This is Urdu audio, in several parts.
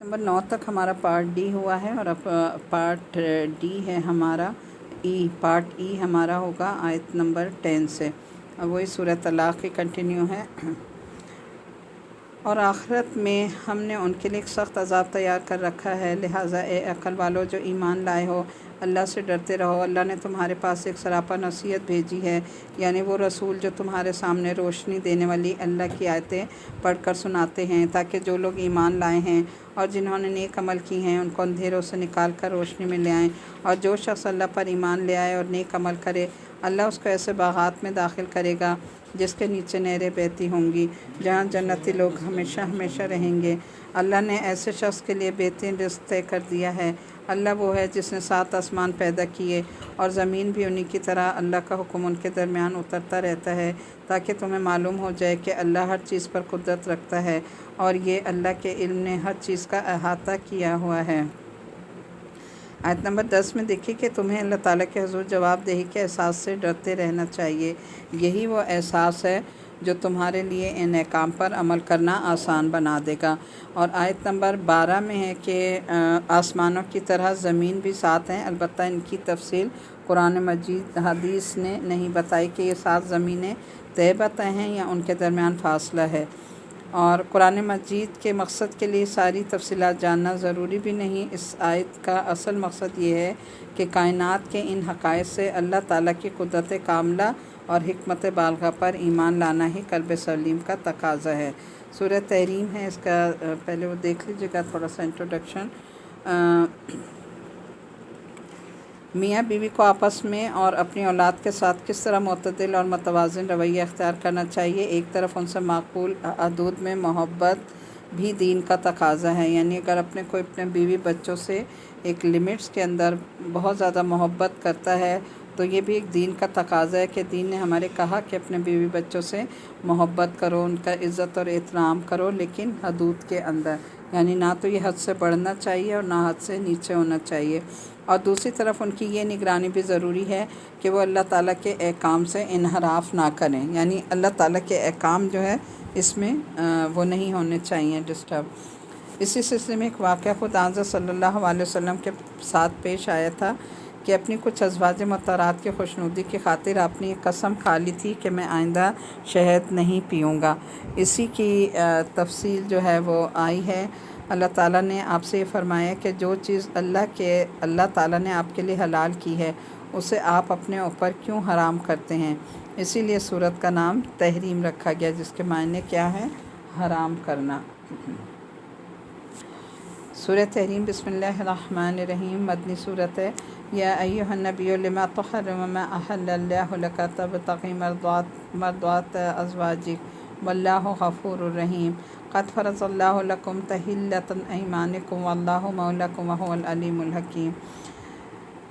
نمبر 9 تک ہمارا پارٹ ڈی ہوا ہے اور اب پارٹ ڈی ہے ہمارا پارٹ ای ہمارا ہوگا آیت نمبر 10 سے. اب وہی سورہ طلاق کی کنٹینیو ہے. اور آخرت میں ہم نے ان کے لیے ایک سخت عذاب تیار کر رکھا ہے، لہٰذا اے عقل والو جو ایمان لائے ہو، اللہ سے ڈرتے رہو. اللہ نے تمہارے پاس ایک سراپا نصیحت بھیجی ہے، یعنی وہ رسول جو تمہارے سامنے روشنی دینے والی اللہ کی آیتیں پڑھ کر سناتے ہیں، تاکہ جو لوگ ایمان لائے ہیں اور جنہوں نے نیک عمل کی ہیں ان کو اندھیروں سے نکال کر روشنی میں لے آئیں. اور جو شخص اللہ پر ایمان لے آئے اور نیک عمل کرے، اللہ اس کو ایسے باغات میں داخل کرے گا جس کے نیچے نہریں بہتی ہوں گی، جہاں جنتی لوگ ہمیشہ ہمیشہ رہیں گے. اللہ نے ایسے شخص کے لیے بہترین رزق طے کر دیا ہے. اللہ وہ ہے جس نے 7 آسمان پیدا کیے اور زمین بھی انہی کی طرح. اللہ کا حکم ان کے درمیان اترتا رہتا ہے تاکہ تمہیں معلوم ہو جائے کہ اللہ ہر چیز پر قدرت رکھتا ہے، اور یہ اللہ کے علم نے ہر چیز کا احاطہ کیا ہوا ہے. آیت نمبر 10 میں دیکھیں کہ تمہیں اللہ تعالیٰ کے حضور جواب دہی کے احساس سے ڈرتے رہنا چاہیے. یہی وہ احساس ہے جو تمہارے لیے ان احکام پر عمل کرنا آسان بنا دے گا. اور آیت نمبر 12 میں ہے کہ آسمانوں کی طرح زمین بھی 7 ہیں، البتہ ان کی تفصیل قرآن مجید حدیث نے نہیں بتائی کہ یہ 7 زمینیں طے بہ ہیں یا ان کے درمیان فاصلہ ہے. اور قرآن مجید کے مقصد کے لیے ساری تفصیلات جاننا ضروری بھی نہیں. اس آیت کا اصل مقصد یہ ہے کہ کائنات کے ان حقائق سے اللہ تعالیٰ کی قدرت کاملہ اور حکمت بالغہ پر ایمان لانا ہی قلب سلیم کا تقاضا ہے. سورہ تحریم ہے، اس کا پہلے وہ دیکھ لیجیے گا تھوڑا سا انٹروڈکشن. میاں بیوی کو آپس میں اور اپنی اولاد کے ساتھ کس طرح معتدل اور متوازن رویہ اختیار کرنا چاہیے. ایک طرف ان سے معقول حدود میں محبت بھی دین کا تقاضا ہے، یعنی اگر کوئی اپنے بیوی بچوں سے ایک لمٹس کے اندر بہت زیادہ محبت کرتا ہے تو یہ بھی ایک دین کا تقاضا ہے کہ دین نے ہمارے کہا کہ اپنے بیوی بچوں سے محبت کرو، ان کا عزت اور احترام کرو، لیکن حدود کے اندر، یعنی نہ تو یہ حد سے بڑھنا چاہیے اور نہ حد سے نیچے ہونا چاہیے. اور دوسری طرف ان کی یہ نگرانی بھی ضروری ہے کہ وہ اللہ تعالیٰ کے احکام سے انحراف نہ کریں، یعنی اللہ تعالیٰ کے احکام جو ہے اس میں وہ نہیں ہونے چاہیے ڈسٹرب. اسی سلسلے میں ایک واقعہ خود حضرت صلی اللہ علیہ وسلم کے ساتھ پیش آیا تھا کہ اپنی کچھ ازواج مطہرات کی خوشنودی کی خاطر آپ نے ایک قسم کھا لی تھی کہ میں آئندہ شہد نہیں پیوں گا. اسی کی تفصیل جو ہے وہ آئی ہے. اللہ تعالیٰ نے آپ سے یہ فرمایا کہ جو چیز اللہ تعالیٰ نے آپ کے لیے حلال کی ہے اسے آپ اپنے اوپر کیوں حرام کرتے ہیں. اسی لیے سورت کا نام تحریم رکھا گیا، جس کے معنی کیا ہے؟ حرام کرنا. سورہ تحریم بسم اللہ الرحمن الرحیم، مدنی سورت ہے. یا ایھا النبی لما تحرم ما احل اللہ لک تبتغی مرضات ازواجک واللہ غفور الرحیم. قد فرض اللہ لکم تحلۃ ایمانکم واللہ مولاکم وہو العلیم الحکیم.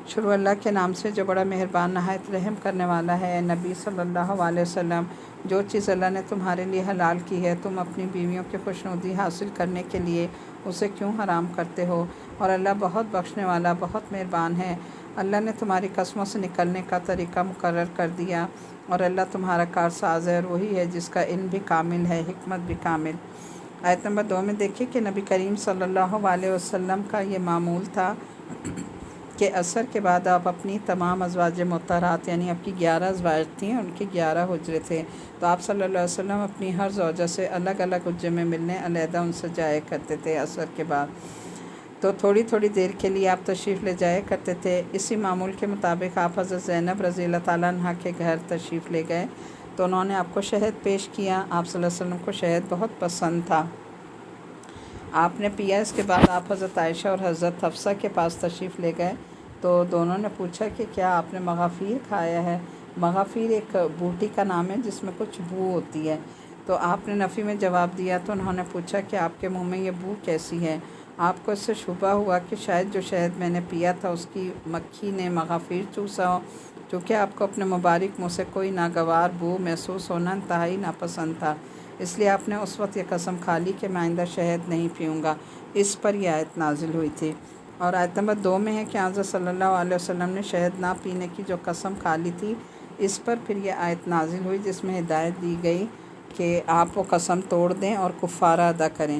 شروع اللہ کے نام سے جو بڑا مہربان نہایت رحم کرنے والا ہے. نبی صلی اللہ علیہ وسلم، جو چیز اللہ نے تمہارے لیے حلال کی ہے تم اپنی بیویوں کی خوشنودی حاصل کرنے کے لیے اسے کیوں حرام کرتے ہو؟ اور اللہ بہت بخشنے والا بہت مہربان ہے. اللہ نے تمہاری قسموں سے نکلنے کا طریقہ مقرر کر دیا، اور اللہ تمہارا کارساز ہے، اور وہی ہے جس کا علم بھی کامل ہے، حکمت بھی کامل. آیت نمبر 2 میں دیکھیں کہ نبی کریم صلی اللہ علیہ وسلم کا یہ معمول تھا کہ عصر کے بعد آپ اپنی تمام ازواج مطہرات، یعنی آپ کی 11 ازواج تھیں، ان کے 11 حجرے تھے، تو آپ صلی اللہ علیہ وسلم اپنی ہر زوجہ سے الگ الگ حجرے میں ملنے علیحدہ ان سے جایا کرتے تھے. عصر کے بعد تو تھوڑی تھوڑی دیر کے لیے آپ تشریف لے جایا کرتے تھے. اسی معمول کے مطابق آپ حضرت زینب رضی اللہ تعالیٰ عنہ کے گھر تشریف لے گئے تو انہوں نے آپ کو شہد پیش کیا. آپ صلی اللہ علیہ وسلم کو شہد بہت پسند تھا، آپ نے پیا. اس کے بعد آپ حضرت عائشہ اور حضرت حفصہ کے پاس تشریف لے گئے تو دونوں نے پوچھا کہ کیا آپ نے مغافیر کھایا ہے؟ مغافیر ایک بوٹی کا نام ہے جس میں کچھ بو ہوتی ہے. تو آپ نے نفی میں جواب دیا تو انہوں نے پوچھا کہ آپ کے منہ میں یہ بو کیسی ہے؟ آپ کو اس سے شبہ ہوا کہ شاید جو شہد میں نے پیا تھا اس کی مکھی نے مغافیر چوسا ہو. چونکہ آپ کو اپنے مبارک منہ سے کوئی ناگوار بو محسوس ہونا انتہائی ناپسند تھا، اس لیے آپ نے اس وقت یہ قسم کھا لی کہ میں آئندہ شہد نہیں پیوں گا. اس پر یہ آیت نازل ہوئی تھی. اور آیت نمبر 2 میں ہے کہ حضرت صلی اللہ علیہ وسلم نے شہد نہ پینے کی جو قسم کھا لی تھی، اس پر پھر یہ آیت نازل ہوئی جس میں ہدایت دی گئی کہ آپ وہ قسم توڑ دیں اور کفارہ ادا کریں.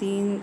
3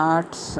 8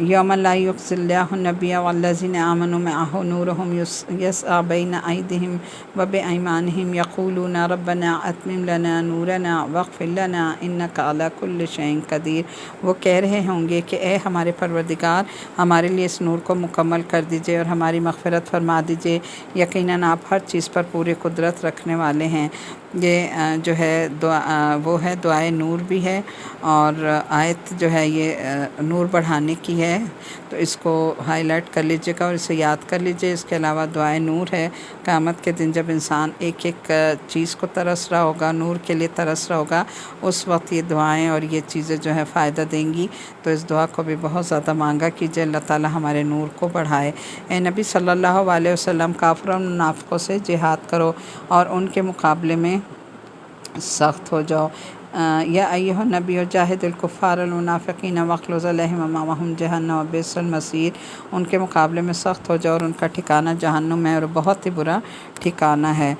یوم لا یخزی اللہ النبی والذین آمنوا معہ نورہم یسعی بین ایدیہم وبایمانہم یقولون ربنا اتمم لنا نورنا واغفر لنا انک علی کل شیء قدیر۔ وہ کہہ رہے ہوں گے کہ اے ہمارے پروردگار، ہمارے لیے اس نور کو مکمل کر دیجئے اور ہماری مغفرت فرما دیجئے، یقیناً آپ ہر چیز پر پوری قدرت رکھنے والے ہیں۔ یہ جو ہے وہ ہے دعائے نور بھی ہے، اور آیت جو ہے یہ نور بڑھانے کی ہے، تو اس کو ہائی لائٹ کر لیجئے گا اور اسے یاد کر لیجئے۔ اس کے علاوہ دعائے نور ہے، قیامت کے دن جب انسان ایک ایک چیز کو ترس رہا ہوگا، نور کے لیے ترس رہا ہوگا، اس وقت یہ دعائیں اور یہ چیزیں جو ہے فائدہ دیں گی۔ تو اس دعا کو بھی بہت زیادہ مانگا کیجئے، اللہ تعالی ہمارے نور کو بڑھائے۔ اے نبی صلی اللہ علیہ وسلم، کافروں اور منافقوں سے جہاد کرو اور ان کے مقابلے میں سخت ہو جاؤ۔ یا ایھا النبی جاہد الکفار والمنافقین واغلظ علیہم ومأواہم جہنم وبئس المصیر۔ ان کے مقابلے میں سخت ہو جاؤ اور ان کا ٹھکانہ جہنم ہے اور بہت ہی برا ٹھکانہ ہے۔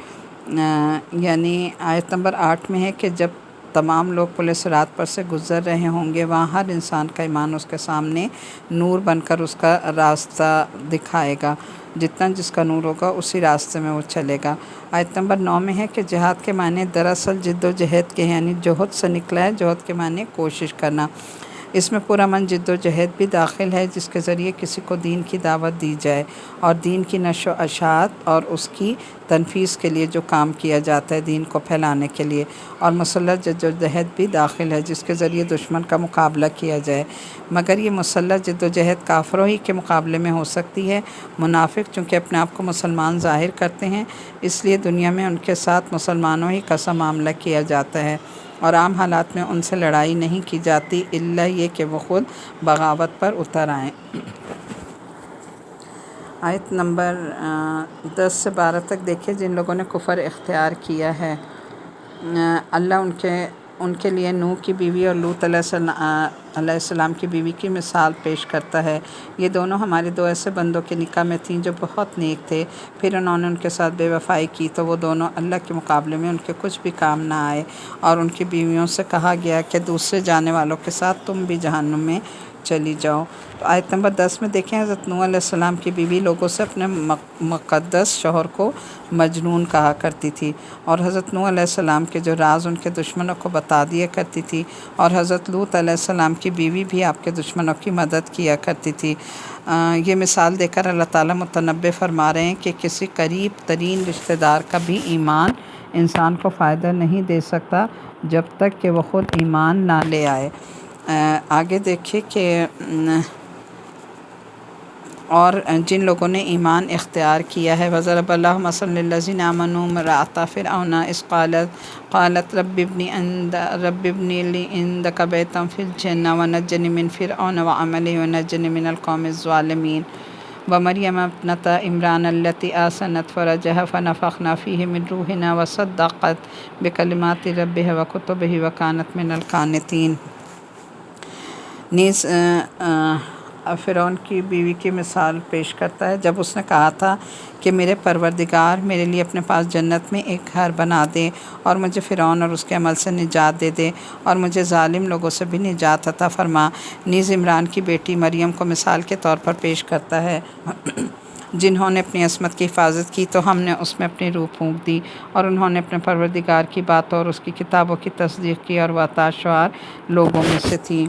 یعنی آیت نمبر 8 میں ہے کہ جب تمام لوگ پل صراط پر سے گزر رہے ہوں گے، وہاں ہر انسان کا ایمان اس کے سامنے نور بن کر اس کا راستہ دکھائے گا، جتنا جس کا نور ہوگا اسی راستے میں وہ چلے گا۔ آیت نمبر 9 میں ہے کہ جہاد کے معنی دراصل جد و جہد کے ہیں، یعنی جہد سے نکلا ہے، جہد کے معنی کوشش کرنا۔ اس میں پورا من جد و جہد بھی داخل ہے، جس کے ذریعے کسی کو دین کی دعوت دی جائے اور دین کی نشر و اشاعت اور اس کی تنفیذ کے لیے جو کام کیا جاتا ہے دین کو پھیلانے کے لیے، اور مسلح جد و جہد بھی داخل ہے، جس کے ذریعے دشمن کا مقابلہ کیا جائے۔ مگر یہ مسلح جد و جہد کافروں ہی کے مقابلے میں ہو سکتی ہے۔ منافق چونکہ اپنے آپ کو مسلمان ظاہر کرتے ہیں، اس لیے دنیا میں ان کے ساتھ مسلمانوں ہی کا سا معاملہ کیا جاتا ہے، اور عام حالات میں ان سے لڑائی نہیں کی جاتی الا یہ کہ وہ خود بغاوت پر اتر آئیں۔ آیت نمبر 10 سے 12 تک دیکھیں۔ جن لوگوں نے کفر اختیار کیا ہے، اللہ ان کے لیے نوح کی بیوی اور لوط علیہ السلام کی بیوی کی مثال پیش کرتا ہے۔ یہ دونوں ہمارے دو ایسے بندوں کے نکاح میں تھیں جو بہت نیک تھے، پھر انہوں نے ان کے ساتھ بے وفائی کی تو وہ دونوں اللہ کے مقابلے میں ان کے کچھ بھی کام نہ آئے، اور ان کی بیویوں سے کہا گیا کہ دوسرے جانے والوں کے ساتھ تم بھی جہنم میں چلی جاؤ۔ تو آیت نمبر 10 میں دیکھیں، حضرت نوح علیہ السلام کی بیوی لوگوں سے اپنے مقدس شوہر کو مجنون کہا کرتی تھی، اور حضرت نوح علیہ السلام کے جو راز ان کے دشمنوں کو بتا دیا کرتی تھی، اور حضرت لوط علیہ السلام کی بیوی بھی آپ کے دشمنوں کی مدد کیا کرتی تھی۔ یہ مثال دے کر اللہ تعالیٰ متنبع فرما رہے ہیں کہ کسی قریب ترین رشتہ دار کا بھی ایمان انسان کو فائدہ نہیں دے سکتا جب تک کہ وہ خود ایمان نہ لے آئے۔ آگے دیکھیے کہ اور جن لوگوں نے ایمان اختیار کیا ہے، وَضَرَبَ اللَّهُ مَثَلًا لِّلَّذِينَ آمَنُوا امْرَأَتَ فِرْعَوْنَ إِذْ قالت رب ابْنِ لِي عِندَكَ بَيْتًا فِي الْجَنَّةِ وَنَجِّنِي مِنْ فِرْعَوْنَ وَعَمَلِهِ وَنَجِّنِي مِنَ الْقَوْمِ الظَّالِمِينَ وَمَرْيَمَ ابْنَتَ عِمْرَانَ الَّتِي أَحْصَنَتْ فَرْجَهَا فَنَفَخْنَا فِيهِ مِنْ رُوحِنَا وَصَدَّقَتْ بِكَلِمَاتِ رَبِّهَا وَكُتُبِهِ وَكَانَتْ مِنَ الْقَانِتِينَ۔ نیز فرعون کی بیوی کی مثال پیش کرتا ہے، جب اس نے کہا تھا کہ میرے پروردگار میرے لیے اپنے پاس جنت میں ایک گھر بنا دے اور مجھے فرعون اور اس کے عمل سے نجات دے دے اور مجھے ظالم لوگوں سے بھی نجات عطا فرما۔ نیز عمران کی بیٹی مریم کو مثال کے طور پر پیش کرتا ہے، جنہوں نے اپنی عصمت کی حفاظت کی تو ہم نے اس میں اپنی روح پھونک دی، اور انہوں نے اپنے پروردگار کی باتوں اور اس کی کتابوں کی تصدیق کی، اور وہ عطا شعار لوگوں میں سے تھی۔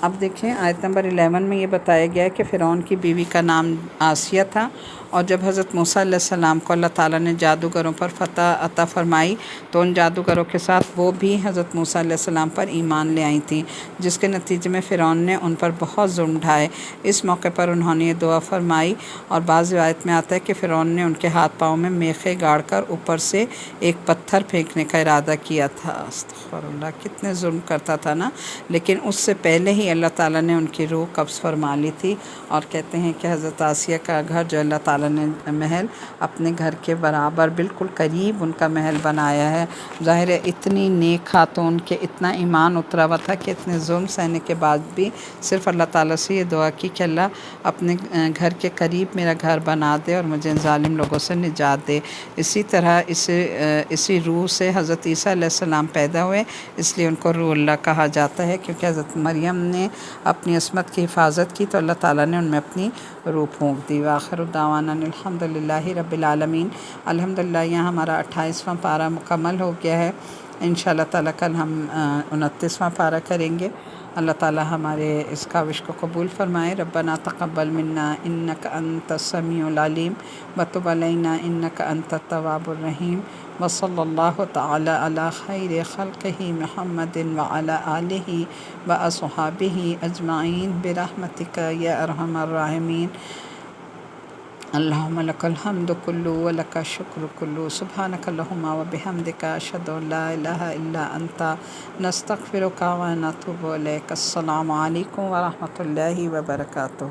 اب دیکھیں آیت نمبر 11 میں یہ بتایا گیا ہے کہ فرعون کی بیوی کا نام آسیہ تھا، اور جب حضرت موسیٰ علیہ السلام کو اللہ تعالیٰ نے جادوگروں پر فتح عطا فرمائی تو ان جادوگروں کے ساتھ وہ بھی حضرت موسیٰ علیہ السلام پر ایمان لے آئی تھیں، جس کے نتیجے میں فرعون نے ان پر بہت ظلم ڈھائے۔ اس موقع پر انہوں نے یہ دعا فرمائی، اور بعض روایت میں آتا ہے کہ فرعون نے ان کے ہاتھ پاؤں میں میخیں گاڑ کر اوپر سے ایک پتھر پھینکنے کا ارادہ کیا تھا۔ استغفر اللہ، کتنے ظلم کرتا تھا نا، لیکن اس سے پہلے ہی اللہ تعالیٰ نے ان کی روح قبض فرما لی تھی، اور کہتے ہیں کہ حضرت آسیہ کا گھر جو اللہ تعالیٰ تعالیٰ نے محل اپنے گھر کے برابر بالکل قریب ان کا محل بنایا ہے۔ ظاہر ہے اتنی نیک خاتون کے اتنا ایمان اترا ہوا تھا کہ اتنے ظلم سہنے کے بعد بھی صرف اللہ تعالیٰ سے یہ دعا کی کہ اللہ اپنے گھر کے قریب میرا گھر بنا دے اور مجھے ظالم لوگوں سے نجات دے۔ اسی طرح اسی روح سے حضرت عیسیٰ علیہ السلام پیدا ہوئے، اس لیے ان کو روح اللہ کہا جاتا ہے، کیونکہ حضرت مریم نے اپنی عصمت کی حفاظت کی تو اللہ تعالیٰ نے ان میں اپنی روح پھونک دی۔ وآخر دعوانا الحمدللہ رب العالمین۔ الحمدللہ یہاں ہمارا 28واں پارہ مکمل ہو گیا ہے۔ انشاءاللہ تعالیٰ کل ہم 29واں پارہ کریں گے۔ اللہ تعالیٰ ہمارے اس کاوش کو قبول فرمائے۔ ربنا تقبل منا انک انت السمیع العلیم وتب علینا انک انت التواب الرحیم، وصلی اللہ تعالیٰ علی خیر خلقہ محمد وعلی آلہ واصحابہ اجمعین برحمتک یا ارحم الراحمین۔ اللہم لک الحمد کلو ولک الشکر کلو، سبحانک اللہم وبحمدک، اشہد ان لا الہ الا انت، نستغفرک ونتوب الیک۔ السلام علیکم ورحمۃ اللہ وبرکاتہ۔